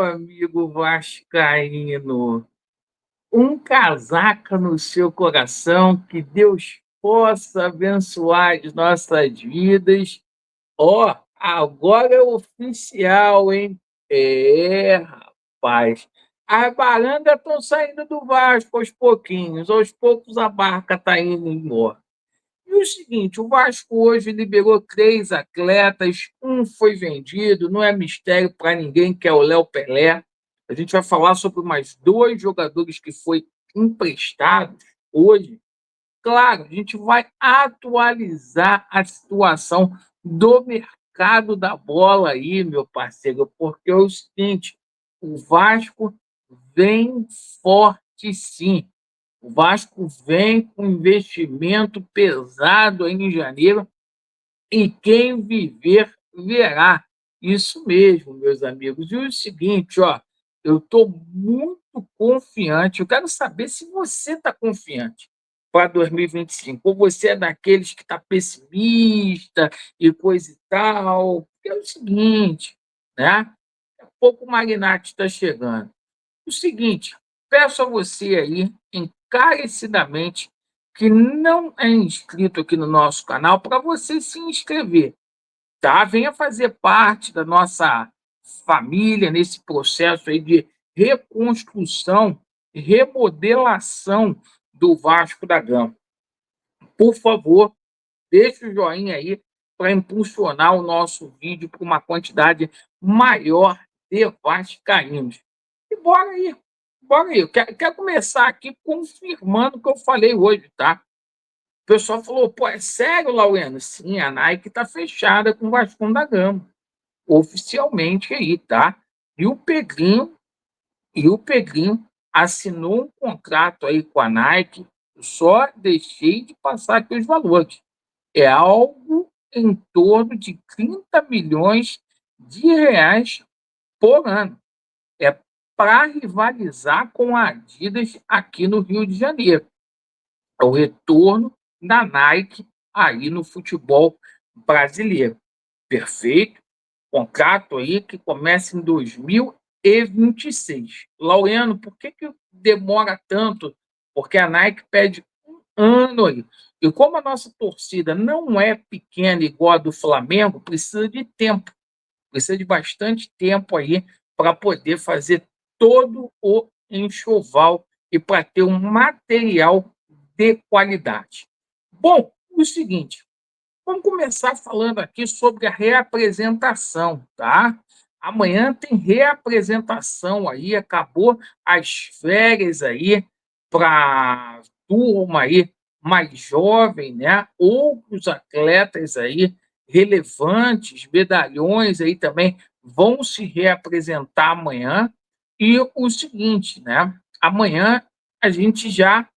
amigo vascaíno, um casaca no seu coração, que Deus possa abençoar as nossas vidas. Ó, agora é oficial, hein? Rapaz. As barandas estão saindo do Vasco aos poucos a barca está indo embora. E o seguinte, o Vasco hoje liberou 3 atletas, um foi vendido, não é mistério para ninguém que é o Léo Pelé. A gente vai falar sobre mais 2 jogadores que foi emprestados hoje. Claro, a gente vai atualizar a situação do mercado da bola aí, meu parceiro, porque é o seguinte, o Vasco vem forte sim. O Vasco vem com investimento pesado aí em janeiro e quem viver verá. Isso mesmo, meus amigos. E o seguinte, ó, eu estou muito confiante. Eu quero saber se você está confiante para 2025. Ou você é daqueles que está pessimista e coisa e tal. Porque é o seguinte, né? Daqui a pouco o Magnate está chegando. O seguinte, peço a você aí, encarecidamente, que não é inscrito aqui no nosso canal, para você se inscrever, tá? Venha fazer parte da nossa família nesse processo aí de reconstrução, remodelação do Vasco da Gama. Por favor, deixe o joinha aí para impulsionar o nosso vídeo para uma quantidade maior de vascaínos. E bora aí. Eu quero começar aqui confirmando o que eu falei hoje, tá? O pessoal falou, pô, é sério, Laueno? Sim, a Nike está fechada com o Vasco da Gama, oficialmente aí, tá? E o Pedrinho assinou um contrato aí com a Nike, só deixei de passar aqui os valores. É algo em torno de 30 milhões de reais por ano. É para rivalizar com a Adidas aqui no Rio de Janeiro. É o retorno da Nike aí no futebol brasileiro. Perfeito? Contrato aí que começa em 2026. Laureano, por que demora tanto? Porque a Nike pede um ano aí. E como a nossa torcida não é pequena igual a do Flamengo, precisa de tempo, precisa de bastante tempo aí para poder fazer todo o enxoval e para ter um material de qualidade. Bom, o seguinte, vamos começar falando aqui sobre a reapresentação, tá? Amanhã tem reapresentação aí, acabou as férias aí para turma aí mais jovem, né? Outros atletas aí relevantes, medalhões aí também vão se reapresentar amanhã. E o seguinte, né? Amanhã a gente já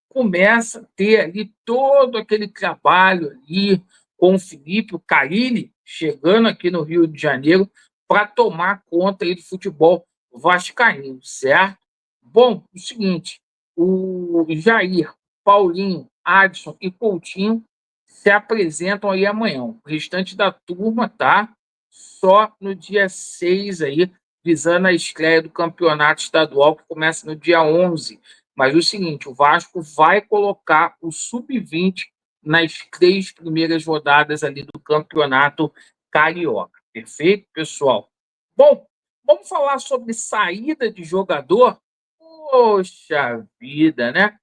começa a ter ali todo aquele trabalho ali com o Felipe, o Carille, chegando aqui no Rio de Janeiro para tomar conta aí do futebol vascaíno, certo? Bom, o seguinte, o Jair, Paulinho, Adson e Coutinho se apresentam aí amanhã. O restante da turma tá só no dia 6 aí, visando a estreia do campeonato estadual que começa no dia 11. Mas o seguinte, o Vasco vai colocar o sub-20 nas 3 primeiras rodadas ali do campeonato carioca. Perfeito, pessoal? Bom, vamos falar sobre saída de jogador? Poxa vida, né?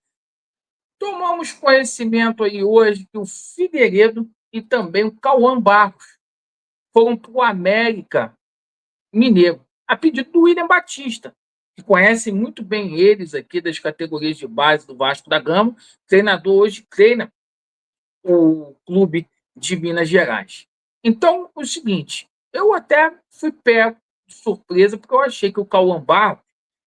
Tomamos conhecimento aí hoje que o Figueiredo e também o Cauã Barros foram para o América Mineiro, a pedido do William Batista, que conhecem muito bem eles aqui das categorias de base do Vasco da Gama. O treinador hoje treina o clube de Minas Gerais. Então, o seguinte, eu até fui pego de surpresa, porque eu achei que o Cauã Barros,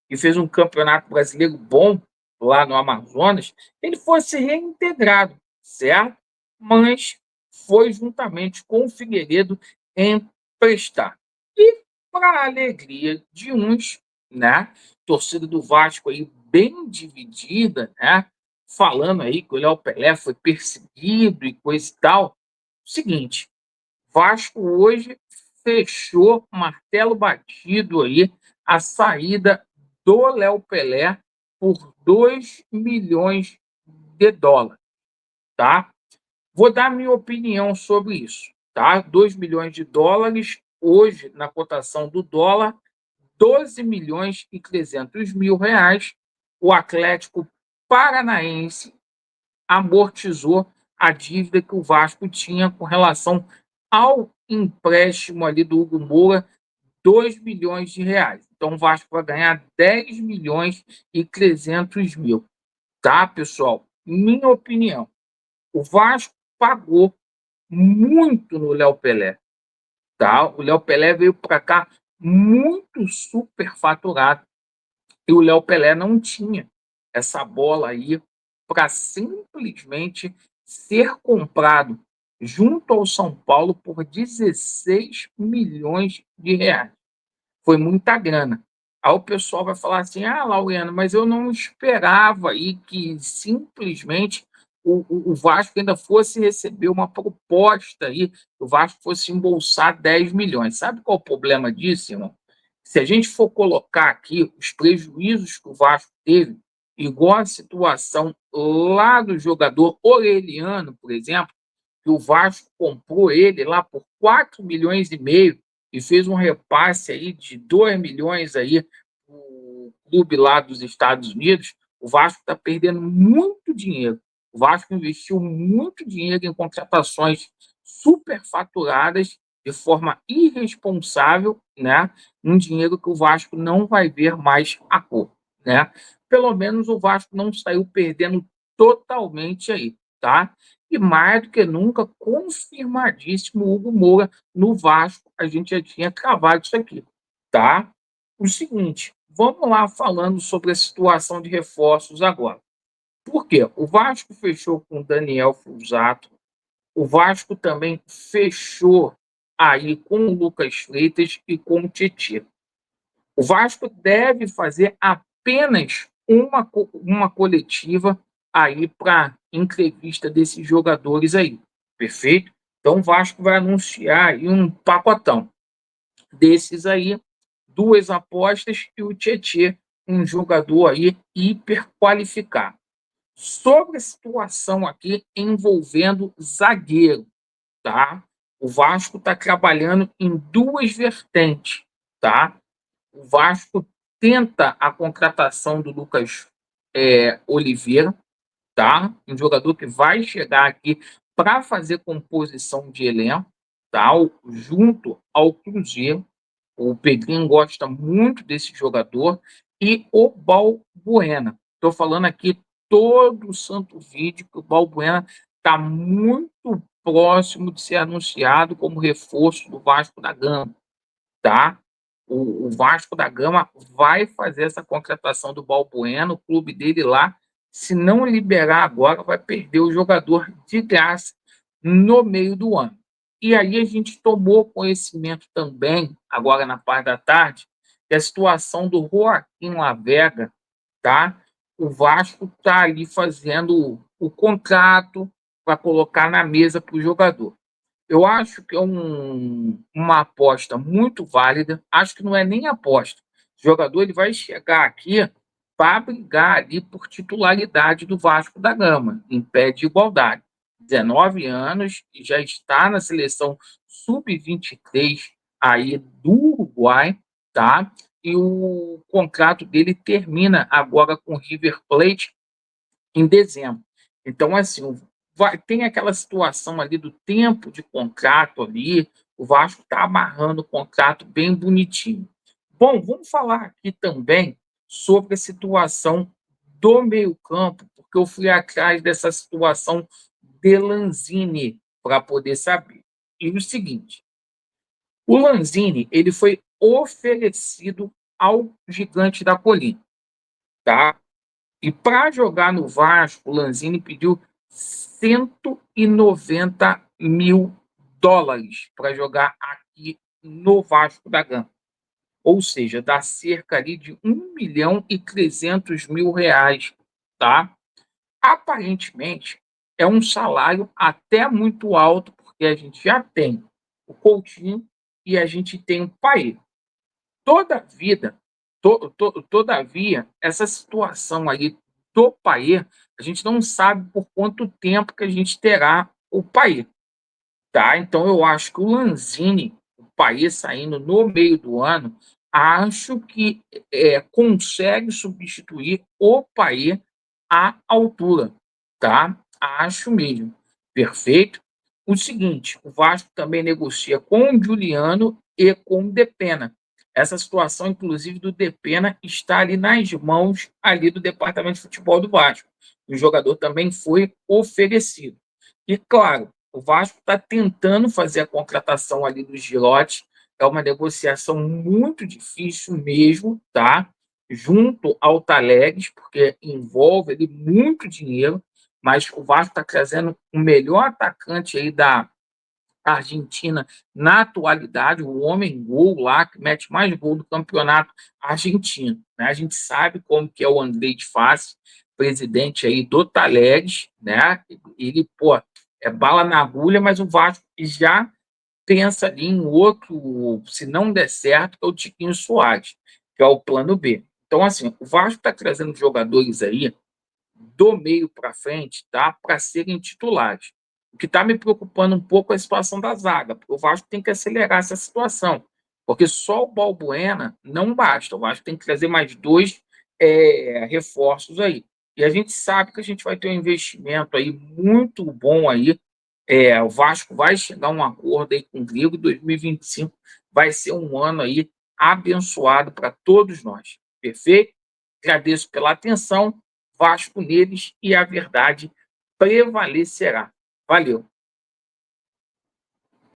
que fez um campeonato brasileiro bom lá no Amazonas, ele fosse reintegrado, certo? Mas foi juntamente com o Figueiredo emprestar. E, para a alegria de uns, né? Torcida do Vasco aí bem dividida, né? Falando aí que o Léo Pelé foi perseguido e coisa e tal. Seguinte, Vasco hoje fechou martelo batido aí, a saída do Léo Pelé por 2 milhões de dólares, tá? Vou dar minha opinião sobre isso, tá? 2 milhões de dólares, hoje, na cotação do dólar, 12 milhões e 300 mil reais, o Atlético Paranaense amortizou a dívida que o Vasco tinha com relação ao empréstimo ali do Hugo Moura, 2 milhões de reais. Então, o Vasco vai ganhar 10 milhões e 300 mil. Tá, pessoal? Minha opinião. O Vasco pagou muito no Léo Pelé. Tá? O Léo Pelé veio para cá muito superfaturado. E o Léo Pelé não tinha essa bola aí para simplesmente ser comprado junto ao São Paulo por 16 milhões de reais. Foi muita grana. Aí o pessoal vai falar assim: ah, Laureano, mas eu não esperava aí que simplesmente o Vasco ainda fosse receber uma proposta aí, o Vasco fosse embolsar 10 milhões. Sabe qual é o problema disso, irmão? Se a gente for colocar aqui os prejuízos que o Vasco teve, igual a situação lá do jogador Orelhano, por exemplo, que o Vasco comprou ele lá por 4 milhões e meio e fez um repasse aí de 2 milhões aí o clube lá dos Estados Unidos, o Vasco está perdendo muito dinheiro. O Vasco investiu muito dinheiro em contratações superfaturadas de forma irresponsável, né? Um dinheiro que o Vasco não vai ver mais a cor, né? Pelo menos o Vasco não saiu perdendo totalmente aí, tá? E mais do que nunca, confirmadíssimo o Hugo Moura no Vasco. A gente já tinha cravado isso aqui, tá? O seguinte, vamos lá falando sobre a situação de reforços agora. Por quê? O Vasco fechou com o Daniel Fusato, o Vasco também fechou aí com o Lucas Freitas e com o Tietchan. O Vasco deve fazer apenas uma coletiva aí para entrevista desses jogadores aí, perfeito? Então o Vasco vai anunciar aí um pacotão desses aí, duas apostas e o Tietchan, um jogador aí hiper qualificado. Sobre a situação aqui envolvendo zagueiro, tá? O Vasco está trabalhando em duas vertentes, tá? O Vasco tenta a contratação do Lucas Oliveira, tá? Um jogador que vai chegar aqui para fazer composição de elenco, tá? Junto ao Cruzeiro. O Pedrinho gosta muito desse jogador. E o Balbuena. Estou falando aqui todo o santo vídeo que o Balbuena está muito próximo de ser anunciado como reforço do Vasco da Gama, tá? O Vasco da Gama vai fazer essa contratação do Balbuena, o clube dele lá, se não liberar agora, vai perder o jogador de graça no meio do ano. E aí a gente tomou conhecimento também, agora na parte da tarde, da situação do Joaquim Lavega, tá? O Vasco está ali fazendo o contrato para colocar na mesa para o jogador. Eu acho que é uma aposta muito válida. Acho que não é nem aposta. O jogador ele vai chegar aqui para brigar ali por titularidade do Vasco da Gama, em pé de igualdade. 19 anos, já está na seleção sub-23 aí do Uruguai, tá? E o contrato dele termina agora com o River Plate em dezembro. Então, assim, tem aquela situação ali do tempo de contrato ali, o Vasco está amarrando o contrato bem bonitinho. Bom, vamos falar aqui também sobre a situação do meio-campo, porque eu fui atrás dessa situação de Lanzini para poder saber. E o seguinte, o Lanzini ele foi oferecido ao Gigante da Colina, tá? E para jogar no Vasco, o Lanzini pediu 190 mil dólares para jogar aqui no Vasco da Gama. Ou seja, dá cerca ali de 1 milhão e 300 mil reais, tá? Aparentemente, é um salário até muito alto, porque a gente já tem o Coutinho e a gente tem o Paê. Toda a vida, Todavia, essa situação aí do Payet, a gente não sabe por quanto tempo que a gente terá o Payet, tá? Então eu acho que o Lanzini, o Payet saindo no meio do ano, acho que consegue substituir o Payet à altura, tá? Acho mesmo. Perfeito. O seguinte, o Vasco também negocia com o Juliano e com o Depena. Essa situação, inclusive, do Depena está ali nas mãos ali do departamento de futebol do Vasco. O jogador também foi oferecido. E, claro, o Vasco está tentando fazer a contratação ali do Girotti. É uma negociação muito difícil mesmo, tá? Junto ao Talegues, porque envolve ali muito dinheiro, mas o Vasco está trazendo o melhor atacante aí da Argentina na atualidade, o homem gol lá, que mete mais gol do campeonato argentino. Né? A gente sabe como que é o André de Fassi, presidente aí do Talegues, né? Ele, pô, é bala na agulha, mas o Vasco já pensa ali em outro, se não der certo, que é o Tiquinho Soares, que é o plano B. Então, assim, o Vasco está trazendo jogadores aí do meio para frente, tá? Para serem titulares. O que está me preocupando um pouco é a situação da zaga, porque o Vasco tem que acelerar essa situação, porque só o Balbuena não basta. O Vasco tem que trazer mais dois reforços aí. E a gente sabe que a gente vai ter um investimento aí muito bom aí. O Vasco vai chegar a um acordo aí com o Grego. 2025 vai ser um ano aí abençoado para todos nós. Perfeito? Agradeço pela atenção. Vasco neles e a verdade prevalecerá. Valeu.